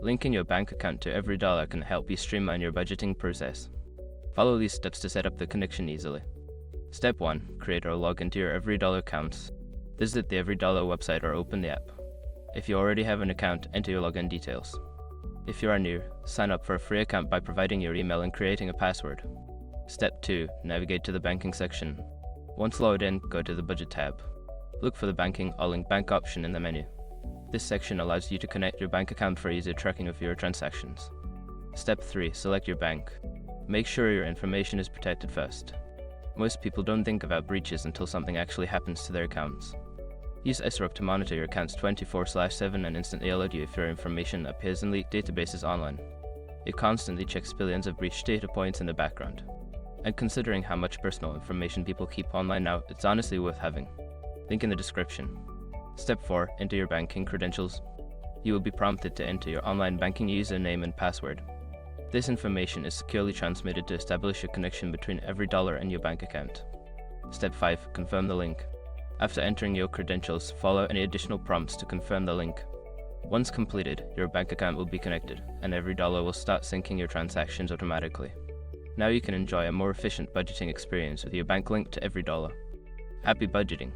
Linking your bank account to EveryDollar can help you streamline your budgeting process. Follow these steps to set up the connection easily. Step 1. Create or log into your EveryDollar accounts. Visit the EveryDollar website or open the app. If you already have an account, enter your login details. If you are new, sign up for a free account by providing your email and creating a password. Step 2. Navigate to the banking section. Once logged in, go to the budget tab. Look for the banking or link bank option in the menu. This section allows you to connect your bank account for easier tracking of your transactions. Step 3. Select your bank. Make sure your information is protected first. Most people don't think about breaches until something actually happens to their accounts. Use SROC to monitor your accounts 24/7 and instantly alert you if your information appears in leaked databases online. It constantly checks billions of breached data points in the background. And considering how much personal information people keep online now, it's honestly worth having. Link in the description. Step 4. Enter your banking credentials. You will be prompted to enter your online banking username and password. This information is securely transmitted to establish a connection between EveryDollar and your bank account. Step 5. Confirm the link. After entering your credentials, follow any additional prompts to confirm the link. Once completed, your bank account will be connected, and EveryDollar will start syncing your transactions automatically. Now you can enjoy a more efficient budgeting experience with your bank linked to EveryDollar. Happy budgeting!